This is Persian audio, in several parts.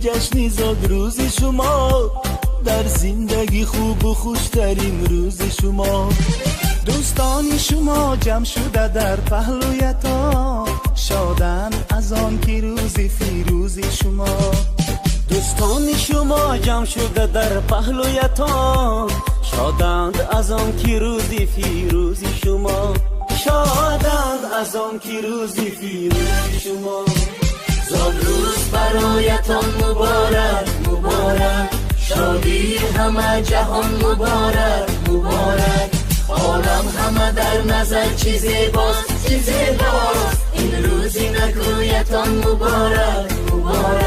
جشنی زاد روز شما، در زندگی خوب و خوشترین روز شما. دوستان شما جمع شده در پهلویتان، شادن از آن که روزی فیروزی شما. دوستان شما جمع شده در پهلویتان، شادند از آن که روزی فیروزی شما. شادند از آن که روزی فیروزی شما. زاد روز برایتان مبارک مبارک، شادی همه جهان مبارک مبارک. عالم همه در نظر چی زیباست چی زیباست، این روزی نگویتان مبارک مبارک.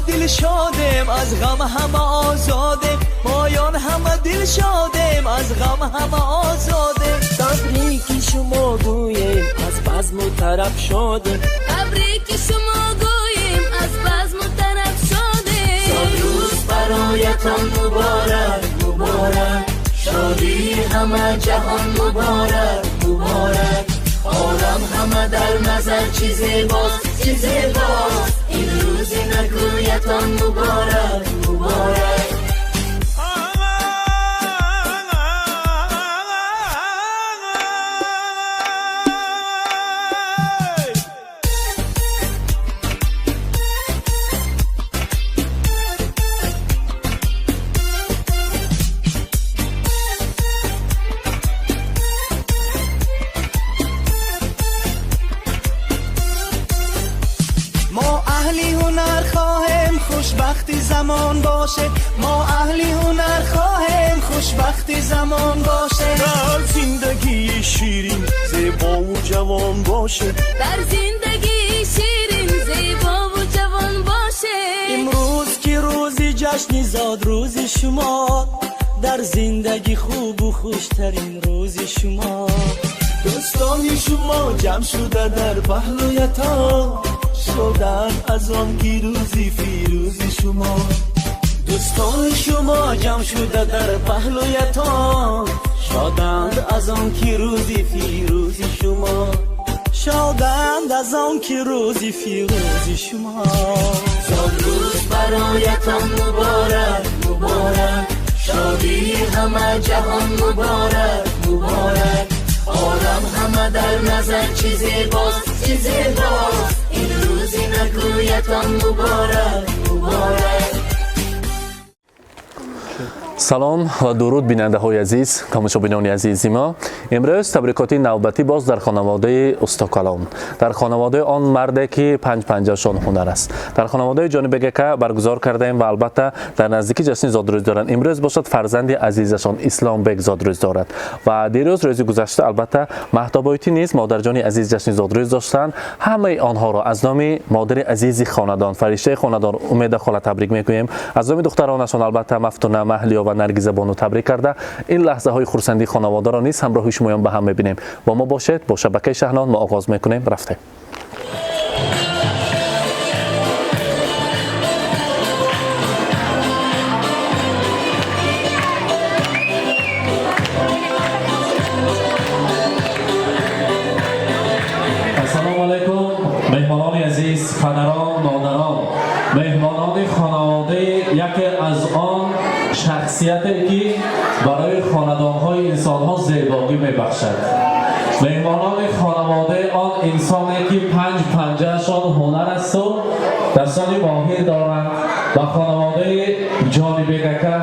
دل شادیم از غم همه آزادیم، مایان همه دل شادیم از غم همه آزادیم. تبریک شما گوییم از بزم و طرب شادیم، تبریک شما گوییم از بزم و طرب شادیم. زاد روز برایتان مبارک مبارک، شادی همه جهان مبارک مبارک. عالم همه در نظر چی زیباست چی زیباست، این روزی نگویتان مبارک مبارک. خوشبختی زمان باشه، ما اهلی هنر خواهیم خوشبختی زمان باشه. در زندگی شیرین زیبا و جوان باشه، در زندگی شیرین زیبا و جوان باشه. امروز که روزی جشنی زاد روز شما، در زندگی خوب و خوشترین روز شما. دوستان شما جمع شده در پهلویتان، شادن از آن که روزی فیروزی شما. دوستان شما جمع شده در پهلویتان، شادند از آن که روزی فیروزی شما. شادند از آن که روزی فیروزی شما. زاد روز برایتان مبارک مبارک، شادی همه جهان مبارک مبارک. عالم همه در نظر چی زیباست چی زیباست، این روزی نگویتان مبارک مبارک. سلام و درود بیننده های عزیز، تماشابینان عزیزی ما. امروز تبریکاتی نوبتی باز در خانواده استاکالان، در خانواده آن مرده که 550شان هنر است، در خانواده جانی بگکه برگزار کردیم و البته در نزدیکی جشن زادروز دارند. امروز باشد فرزند عزیزشان اسلام بگ زادروز دارد و دیروز روز گذشته البته مهتابایتی نیز مادر جانی عزیز جشن زادروز داشتند. همه آنها را از نام مادر عزیزی خاندان، فرشته خاندان امید خاله تبریک میگوییم. از نام دخترانشان البته مفتونه، مهلیا و نرگیز بانو تبریک کرده این لحظه های خرسندی خانواده را نیز همراه شما به هم میبینیم. با ما باشید. با شبکه شهنان ما آغاز میکنیم. رفتیم. السلام علیکم مهمانان عزیز، پدران، مادران، مهمانان خانواده یکی از آن شخصیتی که برای خاندان‌های انسان‌ها زیبایی می‌بخشد. مهمانان خانواده آن انسانی که 550شان هنر است و دستانی ماهر دارند و خانواده جانی بگکه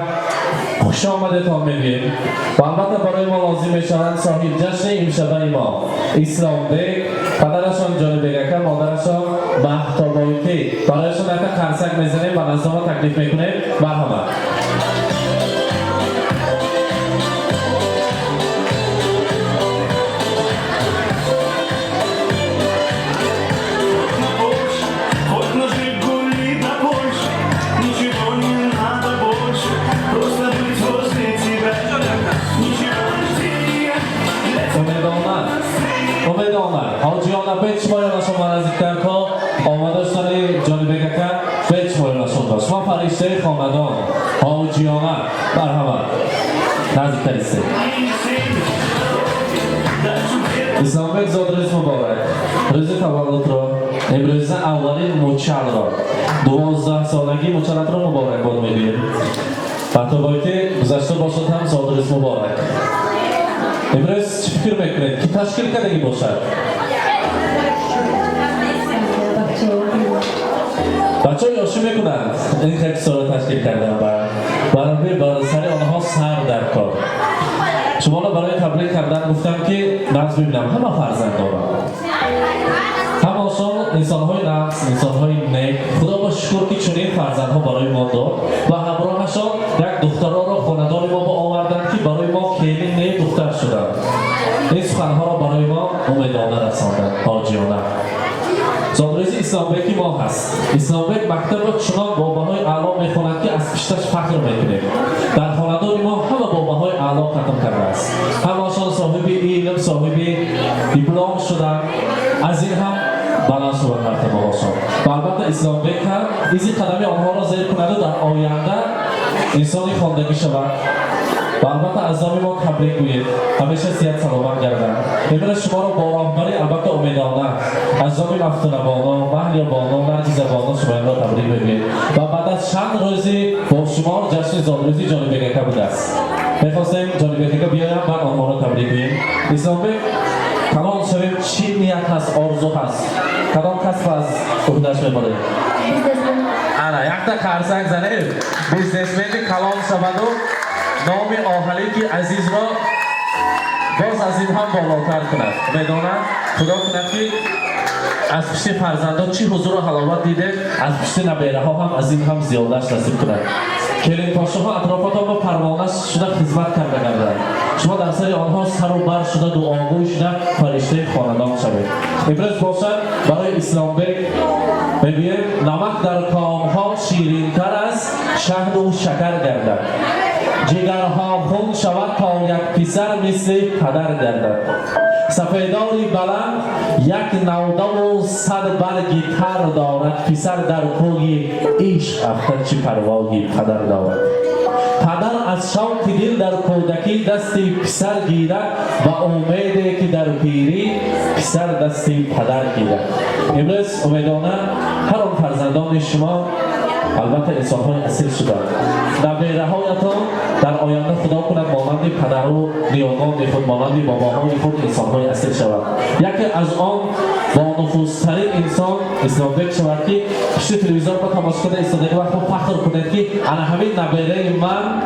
خوش آمدتان میگیم. و البته برای ما لازم می‌شوند صاحب جشن امشب ما اسلام بگ، پدرشان جانی بگکه، مادرشان مهتابایتی. برایشان یک قرصک میزنیم و نظام تکلیف میکنیم. مرحبا. شما نزدیکتر تا آماده شدن جانب ککر فیچ مایلشون داشت. شما فرشته خاندان حاجیانه مرحبا نزدیکتر ایستید. اسلامبek زاد روز مبارک. روز تولد را امروز اولین مچل را 12 سالگی مچلت را مبارک باد میگوییم. حتی باید گذشته باشد هم زاد روز مبارک. امروز چی فکر میکنید که تشکیل کردگی باشد؟ بچه ها یاشی میکنند این خیلی سال تشکیل کردن برای سر آنها سر در کار. شما را برای تبریک کردن گفتم که نقص ببینم همه فرزند دارم، همه‌شان انسان‌های نقص، انسان‌های نیک. خدا با شکر که چنین فرزندها برای ما داد و همراهشان یک دخترها را خاندان ما آوردند که برای ما خیلی نیک دختر شدند. این سخنها را برای ما امیدانه رساندند حاجیانه. زادروزی اسلامبک ما هست. اسلامبک مکتب را چنان با بهای اعلی میخواند که از پیشتش فخر میکنیم. در خاندان ما همه با بهای اعلی ختم کرده است. همه‌شان صاحب علم، صاحب دیپلم شدند. از این هم بلند شدند مرتبه هاشان. و البته اسلامبک هم ایزی قدم آنها را زیر کند و در آینده انسانی خواندگی شود. و البته از نام ما تبریک گویید. همیشه صحت سلامت گردند. امروز شما را با راهبری البته امیدانه از نام مفتونبانا، مهریابانا، نرگس‌بانا شما را تبریک بگویید. و بعد از چند روزی با شما جشن زادروزی جانی بگکه بوده است. می‌خواستیم جانی بگکه بیایم بعد آنها را تبریک گوییم. اسلامبک کلان شویم چی نیت هست، آرزو هست؟ کدام کسب از عهده‌اش میبره؟ انا یک تا خرسک زنیم بیزنسمن کلان شود و نام آهلیکی عزیز را باز از این هم بالاتر کند. میدانم خدا کند که از پشت فرزندان چی حضور و حلاوت دیده، از پشت نبیره ها هم از این هم زیادش نصیب کند. کلین پاشا ها اطرافات با پروانه شده خدمت کرده گردند. شما در سر آنها سر و بر شده دعاگوی شده فرشته خاندان شوید. امروز باشد برای اسلامبک میگویم نمک در کامها شیرین‌تر از شهد و شکر گردد. جگرها خون شود تا یک پسر مثل پدر گردد. سفیداری بلند یک نوده و 100 برگی تر دارد. پسر در کوی عشق افتد چه پروایی پدر دارد. پدر از شوق دل در کودکی دستی پسر گیرد و امیدی که در پیری پسر دستی پدر گیرد. امروز امیدانه هر آن فرزندان شما البته انسان‌های اصیل شدند. نبیره‌هایتان در آینده خدا کند مانند پدر و نیاگان خود، مانند باباهای خود انسان‌های اصیل شود. یکی از آن با نفوذترین انسان اسلامبک شود که پشت تلویزیون با تماشا کرده ایستاده وقت فخر کند که انا همین نبیره من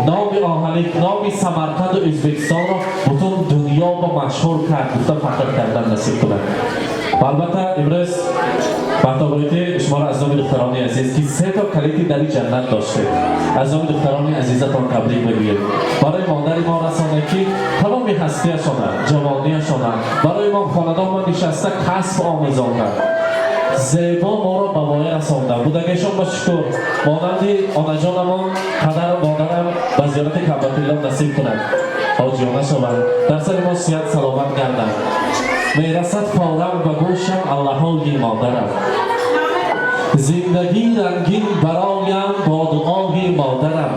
نام آهلیک، نام سمرقند و ازبکستان را بطور دنیا با مشهور کرد. گفتم فخر کردن نصیب کند. و البته امروز بایدی شما را از نام دختران عزیز که 3 تا کلید در جنت داشته از نام دختران عزیزتان تبریک میگویم. برای مادر ما رسانه که تمام هستیشان جوانیشان برای ما خاندان ما نشسته کسب آموزانده زیبا ما را به وای رسانده بودگیشان با شکر مانند آنجان ما پدر و مادرم به زیارت کعبه الله نصیب کنند حاجیانه شوند در سر ما صحت سلامت گردند. میرسد فورم و گوشم الله‌های مادرم. زندگی رنگین برایم با دعای مادرم.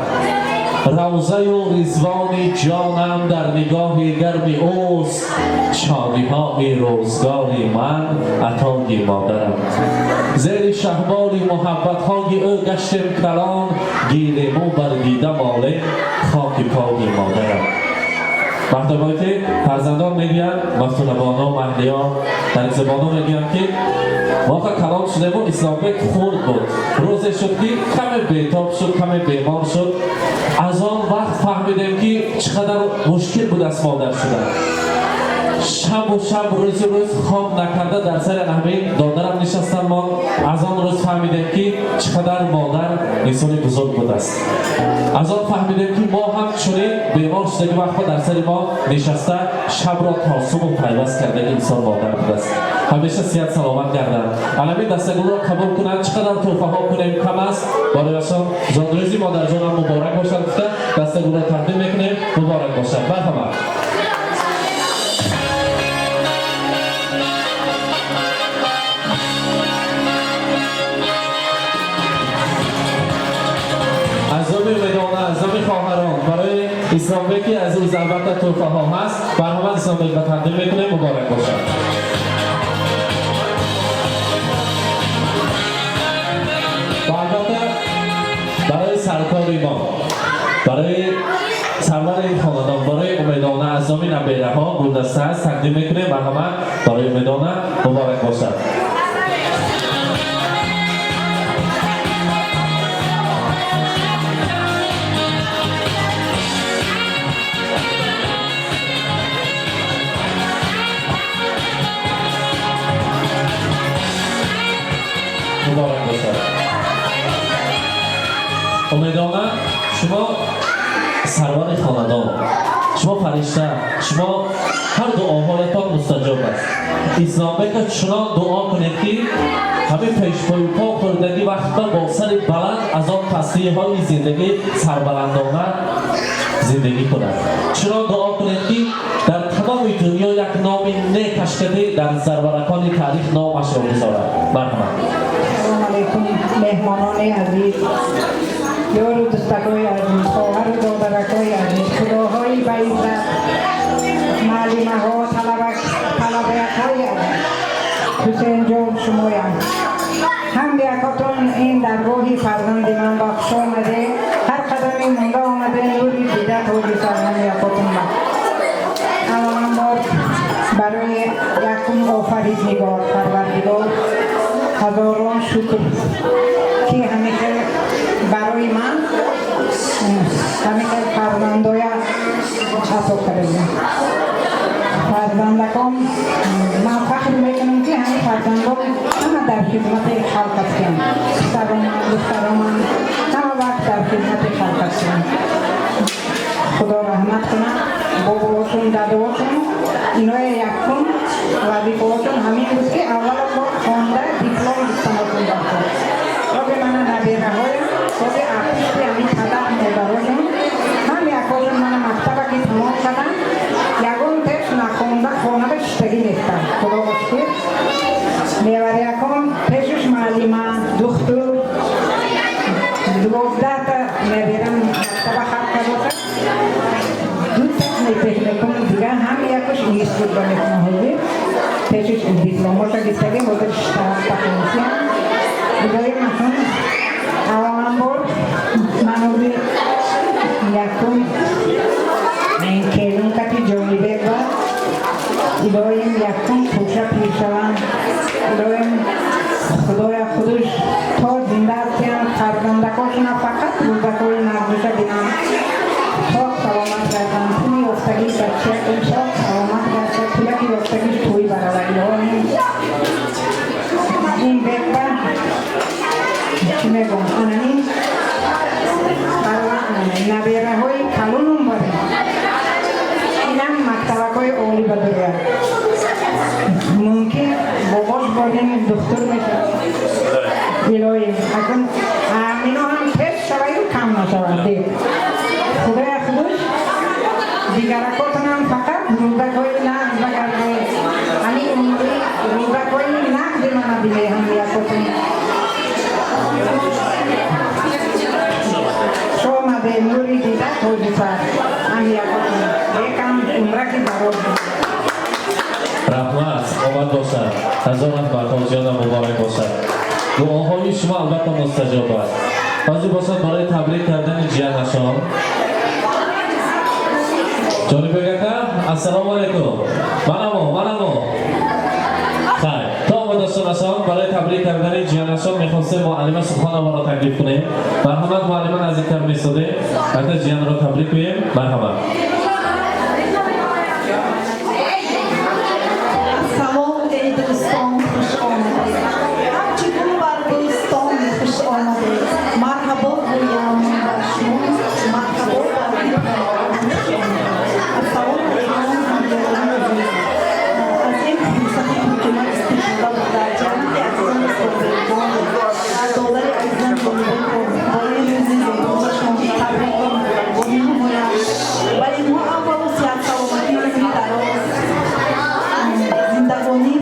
روزه و رضوان جانم در نگاه گرم اوست. شادی‌های روزگاری من عطای مادرم. زیر شهوار محبت‌های او گشتم کلان. گیر مو بر دیده ماله خاک پای مادرم. وقتی باید فرزندان میگویند مفتونبانا و مهدیا در زبانو میگویند که واقع کلام شده بود اسلامبک خورد بود. روزی شد که کمی بیتاب شد، کمی بیمار شد. از آن وقت فهمیدیم که چقدر مشکل بود از مادر شدن. شب و شب روز خواب نکرده در سر همین دادرم نشستن. ما از آن روز فهمیدیم که چقدر مادر انسانی بزرگ بود است. از آن فهمیدیم که ما هم چنین بیمار شده که وقت در سر ما نشسته شب را تا صبح پیوست کرده که انسان مادر بود است. همیشه صحت سلامت گردند. علمی دستگل را قبول کنند. چقدر توفه ها کنیم کم است. برایشان زادروزی مادر جانم مبارک باشد گفته دستگل را تقدیم میکنیم. مبارک باشد. مرحبا. عزیز البته تحفه ها هست. مرحمت اسلام به تقدیم میکنیم. مبارک باشد. و البته برای سرکار ایمان، برای سرور این خاندان، برای امیدانه اعضای نبیره ها گلدسته است تقدیم میکنیم. مرحمت برای امیدانه. مبارک باشد. مبارک باشد. امیدوارم شما سرور خاندان، شما فرشته، شما هر دعاهایتان مستجاب است. اسلام که شما دعا کنید که همه پیشپای پا خوردگی وقتا با سر بلند از آن پستی های زندگی سربلندانه زندگی کنند. شما دعا کنید که در تمام دنیا یک نام نیکش کده در زرورکان تاریخ نامش را بذارد. مرحمت. سلام علیکم مهمانان عزیز، یار و دوستکای عزیز، خواهر و برادرکای عزیز، خداهای بعزت، معلمه ها، طلبه‌های عزیز، حسین جان شمایم. هم بیاکاتون این درگاهی فرزند من بخش آمده، هر قدمی مونده آمده نوری دیده توجی سرم بیاکاتون من. اولان بار برای یکم آفریدگار پروردگار هزاران شکر که همیشه برای من همیشه فرزندای عطا کرده. فرزندکان من فخر میکنم که همه فرزندان همه در خدمت خلق هستند. پسران من، دختران من همه وقت در خدمت خلق هستند. خدا رحمت کنه. باباشون، داداشون اینای یکم وظیفه‌هاشون همین بود که اول بار خوانده دیپلم دوستانشون داشتن. خود من نبیره های خود ارتیستی همین پدر مادراشون هم یکاشون من مکتبه که تمام کردن یکون تش نخونده خانه به شتگی نیستن. خدا باشکر میور یکان تشش معلمه دختر 12 تا نبیرم مکتبه خرد کرده. دو تا میکنم دیگه هم یکش اینستیتوت میکنم هولی تشش دیپلماشا گیستگی بودش تاکنسیم دیگه مثلا اوان بار منوی یکم این کلون کتی جانی بگو ایدایم یکم پوشا پیشوان ایدایم خدای خودش تا زنده هستیم فرزندکاشون فقط روزکای نردوشه بینم تا سلامت کردن تونی افتگی بچه تا سلامت کردن توی که افتگیش توی برای این بگو چی میگم آنانی نبیره های کلونم باره اینم مکتبک های اولی بدوره ممکن باباش بادیم دکتر میشه الهی اکن اینا هم تست شوید و کم نشود دید خدای خودش دیگرکاتون هم فقط روزک های نقد بگرده همی اونوی روزک های نقد من دیگه هم بیاکاتون شما به نوری دیده توجی سر هم بیاکاتون یکم عمرکی برای رحمت آمد باشد. هزار رحمت جان مبارک باشد. دعاهای شما البته مستجاب است. حاضر باشد برای تبریک کردن جیانشان. جانی بگکم السلام علیکم. منمو خیر تا آمد داشتنشان برای تبریک کردن جیانشان میخواستیم معلمه سبحان الله را تکلیف کنیم. مرحمت معلمه نزدیکتر میستاده اگر جیان را تبریک کنیم. مرحمت. زندگانی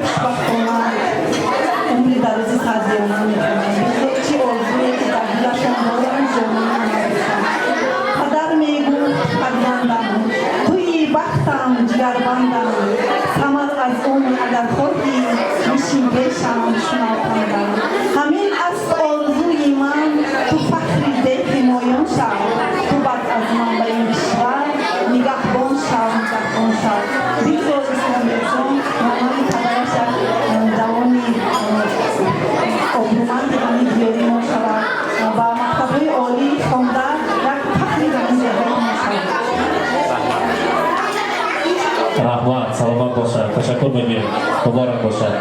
تشکر می‌کنیم. مبارک باشد.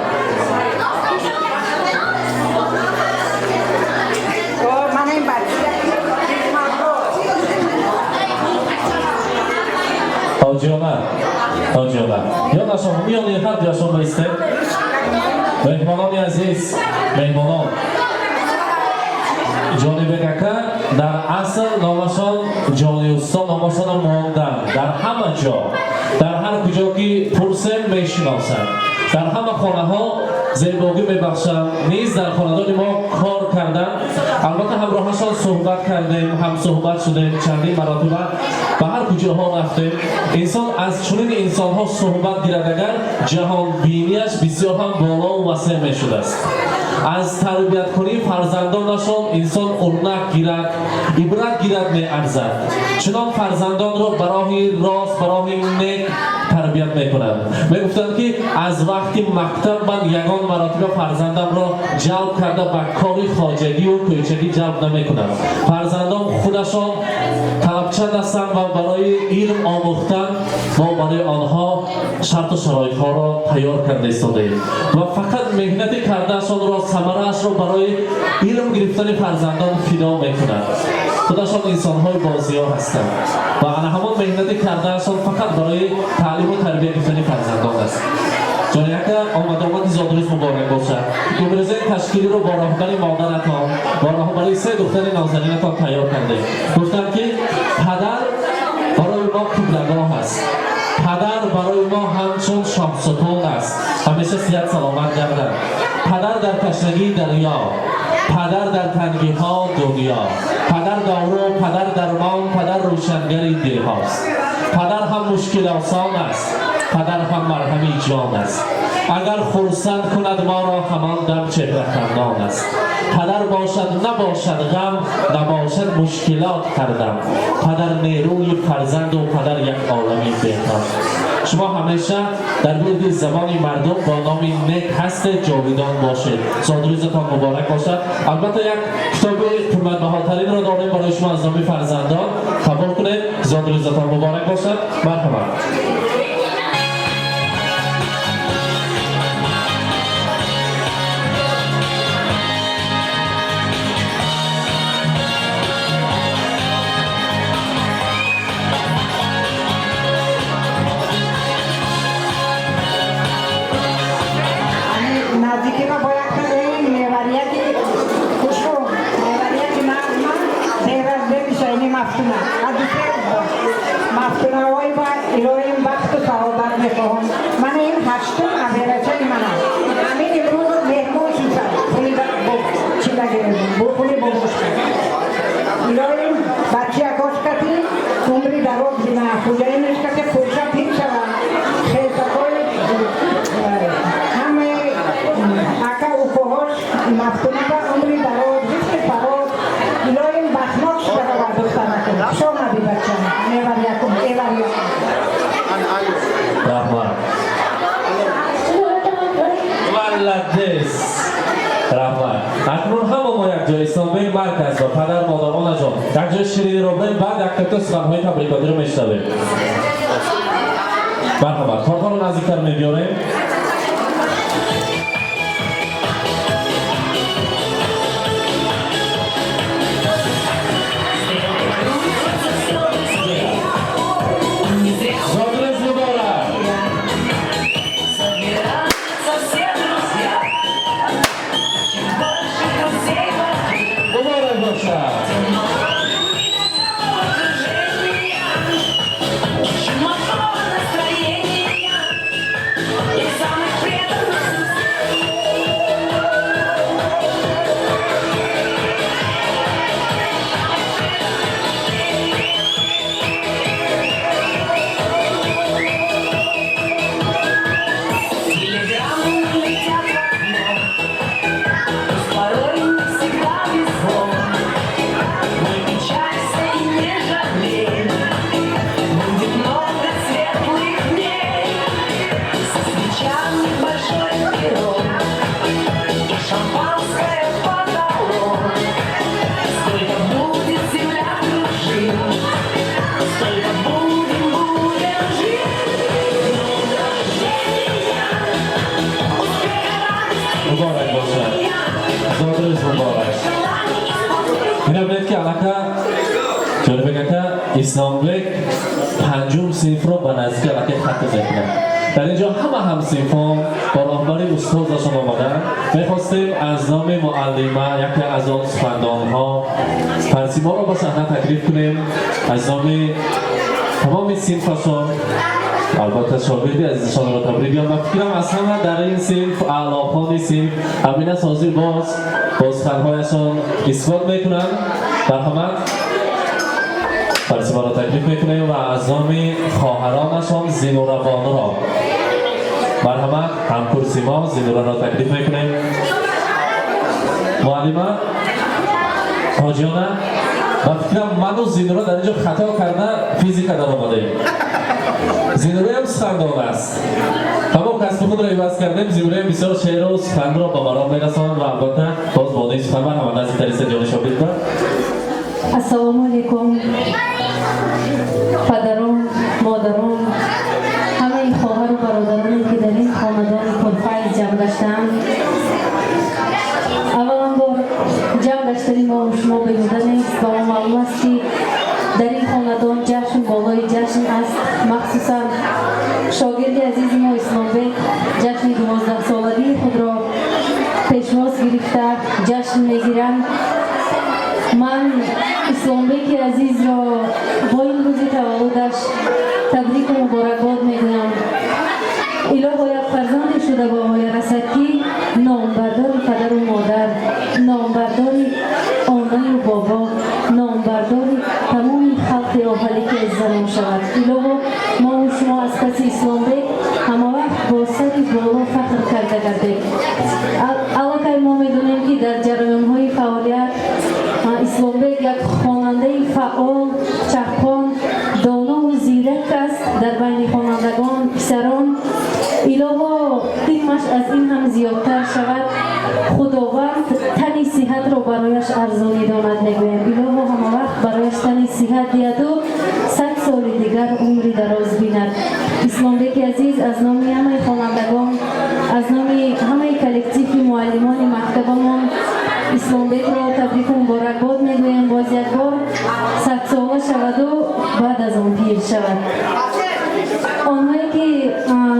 من این بچه حاجیانه یا شما میانی هر جا شما ایسته مهمانان عزیز مهمانان جانب کاکا در اصل نامشان جانی استاد نامشان ماندن در همه جا در هر کجا که پرسم میشناسند در همه خانه ها زیبایی میبخشند نیز در خاندان ما کار کردن البته همراهشان صحبت کردیم هم صحبت شدیم چندین مراتب به هر کجاها رفتیم انسان از چنین انسان ها صحبت گیرد اگر جهان بینیش بسیار هم بالا و وسیع میشده است از تربیت کنی فرزندانشان انسان اورنک گیرد عبرت گیرد میارزد چنان فرزندان را برای راست برای نیک تربیت میکنند میگفتند که از وقتی مکتب من یگان مراتب فرزندم را جلب کرده به کاری خواجگی و کوچگی جلب نمیکنم فرزندان خودشان طلبچند هستند و برای علم آموختن ما برای آنها شرط و شرایط ها را تیار کرده ایستادیم و فقط مهنت کردهشان را ثمره‌اش را برای علم گرفتن فرزندان فدا میکنند خودشان انسان های بازیار هستند و همان مهنت کردهشان فقط برای تعلیم و تربیت گرفتن فرزندان است جایی که آمد زادروز مبارک باشد امروز این تشکیلی رو با راهبری مادرتان با راهبری 3 دختر نازنینتان تیار کرده گفتند که پدر برای ما قبلگاه است پدر برای ما همچون شمستون است همیشه صحت سلامت گردد پدر در تشنگی دریا پدر در تنگی ها دنیا پدر دارو پدر درمان پدر روشنگری دل هاست پدر هم مشکل آسان است پدر هم مرهمی جان است اگر خرسند کند ما را همان دم چهره خندان است پدر باشد نباشد غم نباشد مشکلات کردم پدر نیروی فرزند و پدر یک عالمی بهتر شما همیشه در گرد زبان مردم با نام نیک هست جاویدان باشید زادروزتان مبارک باشد البته یک کتاب قیمت‌بهاترین را داریم برای شما از نام فرزندان قبول کنید زادروزتان مبارک باشد مرحبا اکنون همه ما یک جای اسلامی مرکز و پدر مادرانشان یک جای شیرینی رو بریم بعد یک تکت سخنهای تبریکاتی رو میشنویم مرحبا کارها رو نزدیکتر میبیاریم Настроение جالبه که اسلامبک پنجم صنف رو به نزدیک رقیق خط میکنه. در اینجا هم صنفان با راهبری استادشان آمدن. میخواستیم از نام معلمه یکی از آن سخنران‌ها فارسی‌ها را به صحنه تکلیف کنیم. از نام تمام صنفشان البته شاگردی عزیزشان را تبریک میگم. فکرم از همه در این صنف اعلاخوان صنف امینه سازی بازخوان‌هایشان استفاده میکنند. مرحمت فارسی‌ها را تکلیف میکنیم و از نام خواهرانشان زینوره بانو را مرحمت همکرسیما زینوره را تکلیف میکنیم. معلمه حاجیانه و فکرم من و زینوره در اینجا خطا کرده فیزیکا در آمده. زینوره هم سخنران است. تمام کسب خود را عوض کردیم. زینوره بسیار شعر و سخن را به مرام میرساند و البته باز بانوی سخن هم از تریس جانشان بیدن. السلام علیکم پدران، مادران، همه خواهر و برادرانی که در این خاندان پرفیض جمع گشتند. اولا بار جمع گشتن ما و شما بگودن است و معلوم است که در این خاندان جشن بالای جشن است. مخصوصا شاگرد عزیز ما اسلامبک جشن 12 سالگی خود را پیشواز گرفته جشن میگیرند. من اسلامبک عزیز را با این روز تولدش تبریک و مبارکباد میگویم. الهی یک فرزندی شده با ما رسد که نامبردار پدر و مادر، نامبردار آنای و بابا، نامبردار تمام خلق آهلی که از زمان شود. الهی ما و شما از پس اسلامبک همه وقت با سری بالا فخر کرده گردیم. البته ما میدونیم که در جریان‌های فعالیت اسلامبک یک خواننده فعال، چپان، دانا و زیرک است در بین خوانندگان پسران. الهی علمش از این هم زیادتر شود. خداوند تن صحت را برایش ارزانی داند میگویم. الهی همه وقت برایش تن صحت دهد و 100 سال دیگر عمری دراز بیند. اسلامبک عزیز از نام همه خوانندگان، از نام همه کلکتیو معلمان مکتبمان اسلامبک را تبریک و مبارکباد میگویم. باز یک بار 100 ساله شود و بعد از آن پیر شود. آنهایی که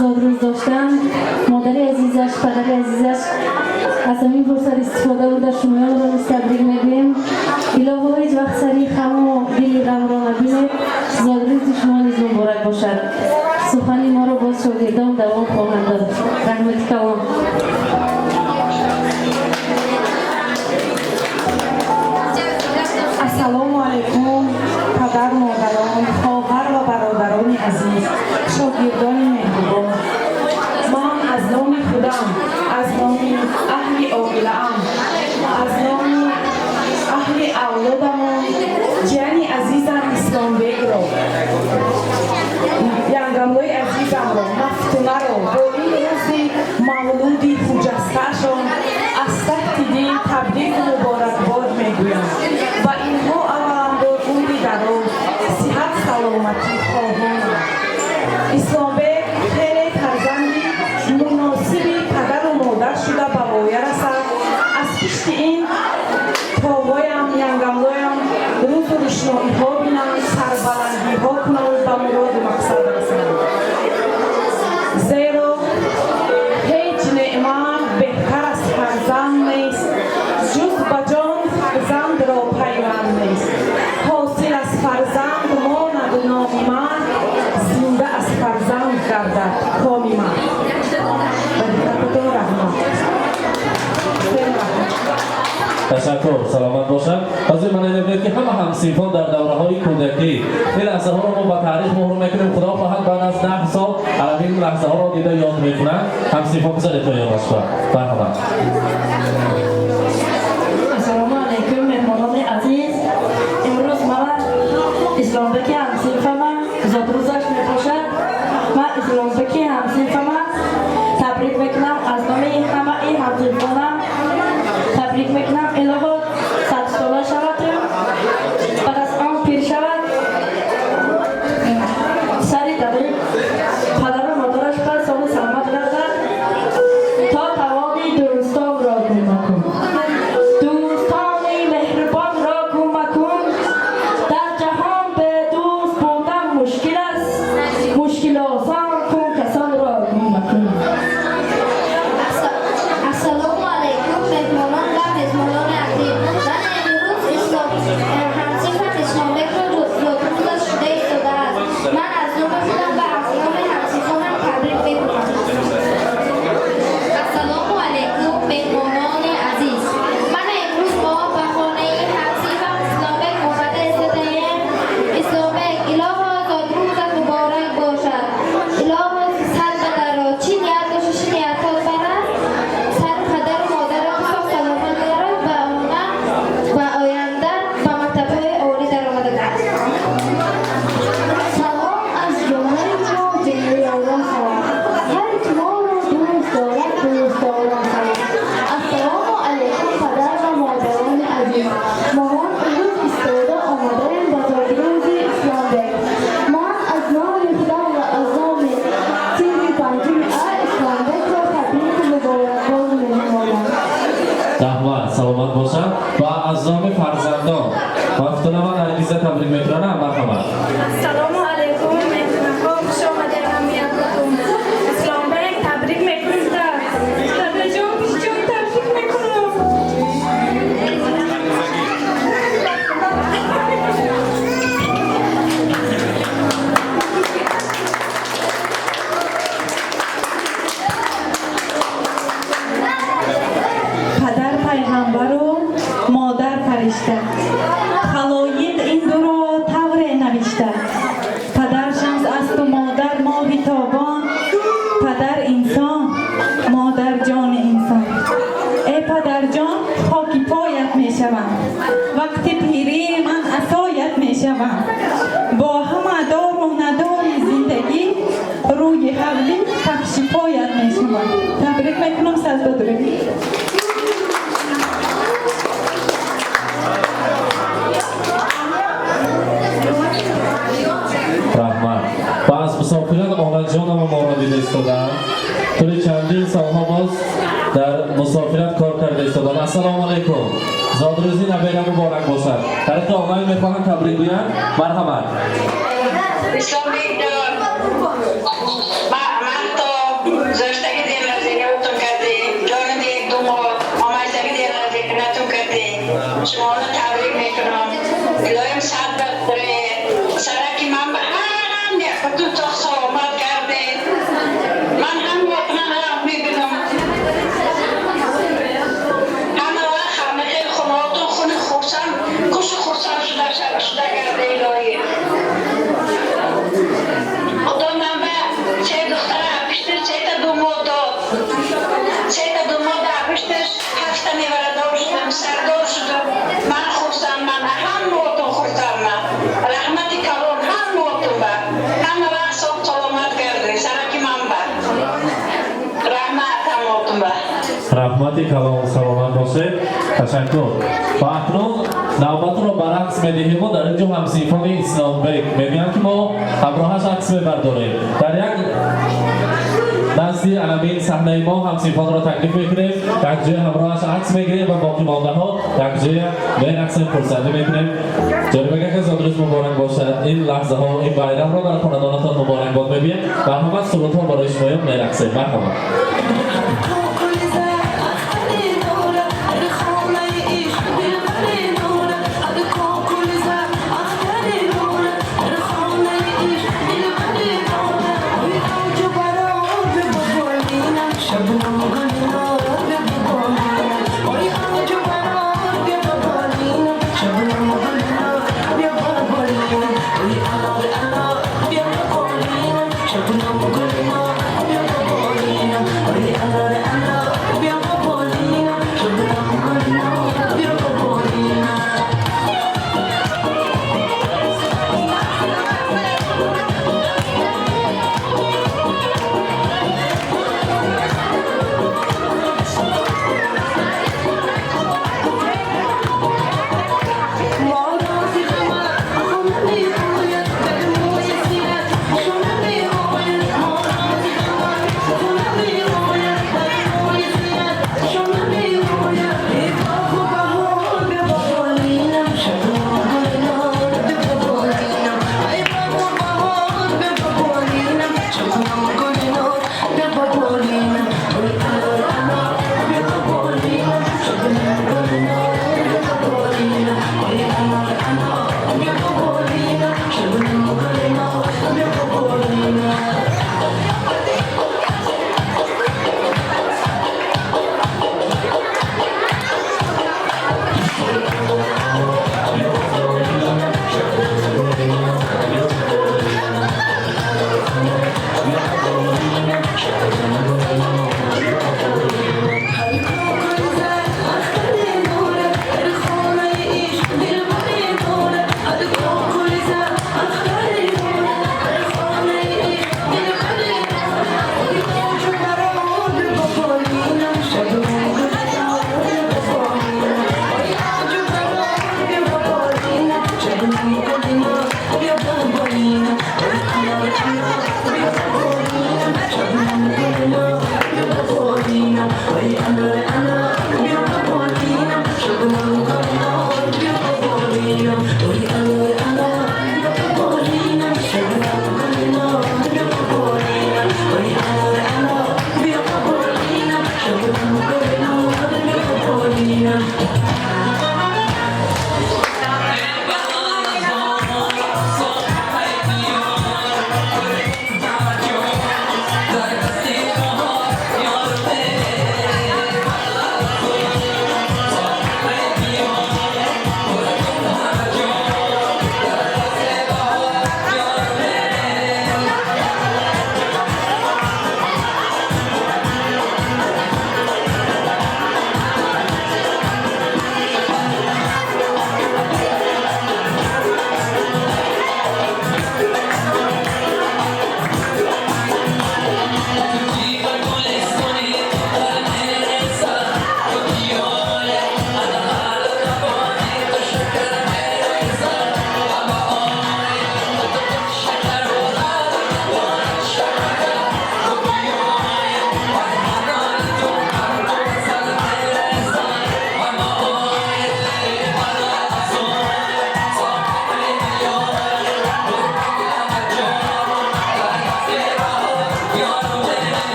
زادروز داشتند، مادر عزیزش، پدر عزیزش، از همین فرصت استفاده بوده شمایان را تبریک میگویم. الهی هیچ وقت سری خم و دل غم را نبینید. زادروز شما نیز مبارک باشد. سخن ما را باز شاگردان دوام خواهند داد. رحمت کلام. السلام علیکم پدر، مادران، خواهر و برادران عزیز، شاگردان مهربان. من از نام خودم، از نام اهل عائله‌ام، از نام اهل اولادم جانی عزیزم اسلامبک را، ینگم‌های عزیزم را، مفتونه را با این روز مولودی خجسته‌شان از تحت دل تبریک و مبارکباد میگویم و اینها اولندار عمری دراز، صحت سلامتی خواهانند. اسلامبک خیلی فرزندی مناسبی پدر و مادر شده به وایه رسد. از پشت این تاوایم، ینگم‌هایم روز و روشنایی‌ها بینند، سربلندی‌ها کنند و مراد مقصد رسند. زیرا هیچ نعمت بهتر از فرزند نیست، جز به جان فرزند را پیوند نیست. حاصل از فرزند ماند و نام من، زنده از فرزند گردد کام من. تشکر، سلامت باشم. از این من نمی‌دونم که همه همصنفان در دوره‌های کودکی این لحظه ها را ما به تاریخ مهر میکنیم. خدا خواهد بعد از 10 سال این لحظه ها را دیده یاد میکنند. همصنفان بذارید تا یاد باشد. مرحبا. السلام علیکم مهمانان عزیز. امروز من اسلامبک همصنفم زادروزش میباشد. من اسلامبک همصنفم تبریک میکنم از نام همه همصنفانم. تبریک میکنم الهی 100 ساله شود، بعد از آن پیر شود، سری تبریک پدر و مادرش پر سال سلامت گردد تا توانی دوستان را کمک کن. دوستان مهربان را کمک کن Rahmat, salomat boshan. Va az nomi farzandon. Vaqtinaman Nargiza tabrik mekanam, marhamat. Assalomu alaykum. Men xush omading hammayoqqa. Islombek tabrik mekanam. Dadajon, pishjon tabrik mekanam. پدر پیغمبر و مادر فرشته خلایق این دو را طور نوشته پدر شمس است و مادر ماه تابان پدر انسان مادر جان انسان ای پدر جان خاکی پایت می شوم وقتی پیری من عصایت می شوم با همه دار و ندار زندگی روی حولی کفش پایت می شوم تبریک میکنم سجده درمی Rahmat. Ba'zi musofirlar onajon va moradida istadan. Turi chandin salha boz dar musofirat kor karda istadan. Assalomu alaykum. Zodruzi nabira muborak bo'lsin. Tarixda onlayn mehmon tabrik bilan marhamat. Islombek man to zo'shdagi derazaga o'tin kirdi. Jonidek dumo, omajdagi derazaga kirnatum kirdi. Shimoni tabrik mekanam. Iloyim sabr dire. Saraki man hamne butun to'q salomat kirdi. Man ham o'tna ham mekanam. Hamma vaqt hamma xil xumotun xuni xursand, kushi xursand shuda kirdi iloyim. Rahmati kalom salomat boshing. Tashakkur. Va aknon navbat ro baraks medihim mo dar injo hamsinfoni Islombek mebiyan ki mo hamrohash aks mebardorem. Dar yak نزدی علمین صحنه ما هم سیمفون را تکلیف میکنیم یک جای همراهش عکس میگیریم و باقی مانده ها یک جای بین عکس فرصتی میکنیم جالبه که زادروز مبارک باشد این لحظه ها این بایرام را در خاندانتان مبارک باد میبینیم و همه سرود ها برای شما میرقصیم مرحبا I'm میگم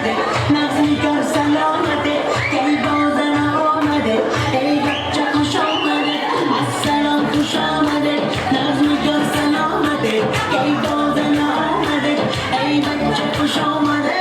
آمده نظمیگر سلامته ای بازن آمده ای بچه خوش آمده السلام خوش آمده نظمیگر سلامته ای بازن آمده ای بچه خوش آمده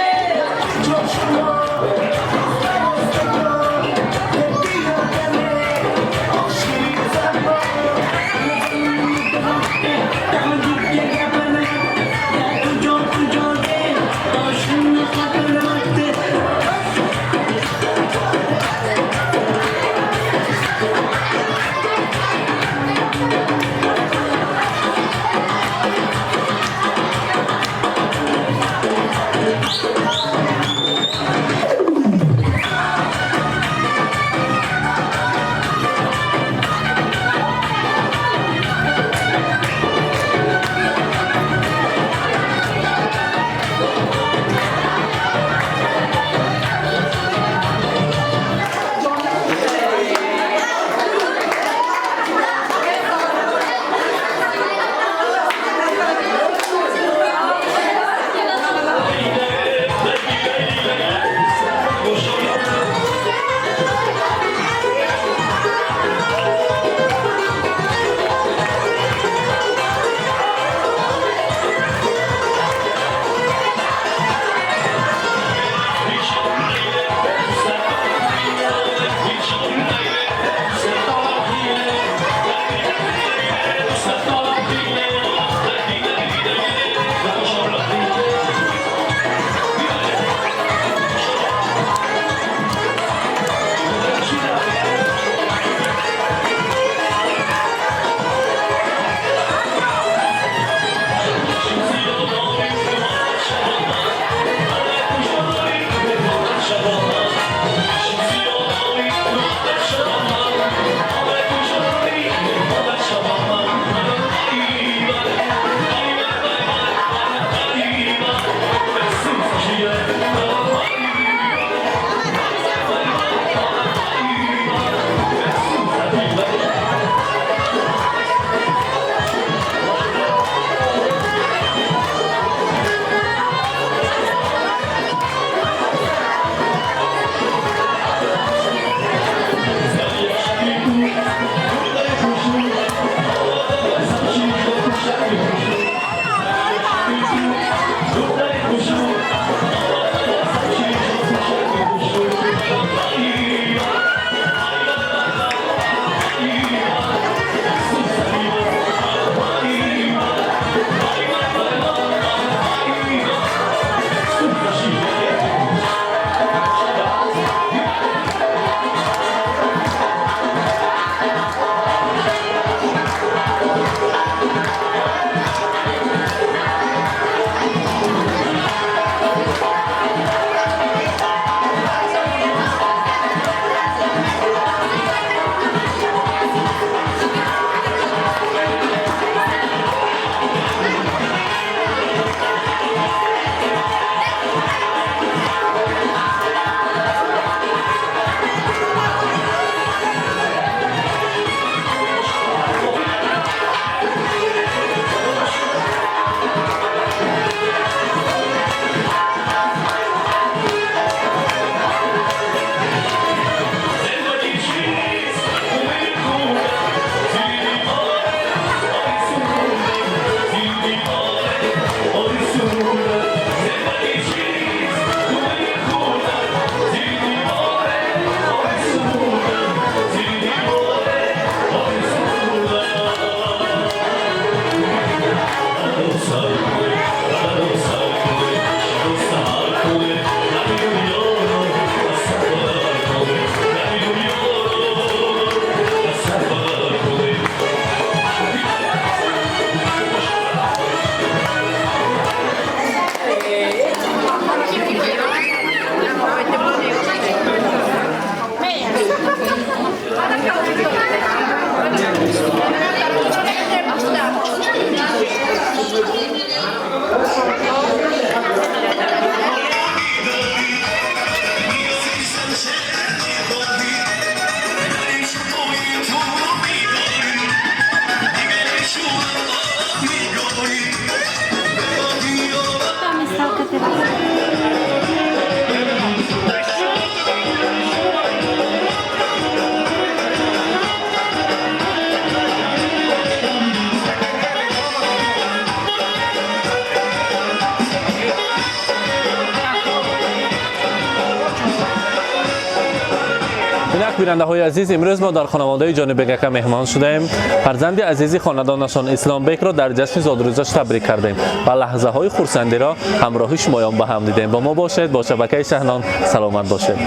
اینک بیننده های عزیز، امروز ما در خانواده جانبگک مهمان شدیم. فرزند عزیزی خاندانشان اسلام بیگ را در جشن زادروزش تبریک کردیم و لحظه های خرسندی را همراه شمایان به هم دیدیم. با ما باشید، با شبکه شهنان سلامت باشید.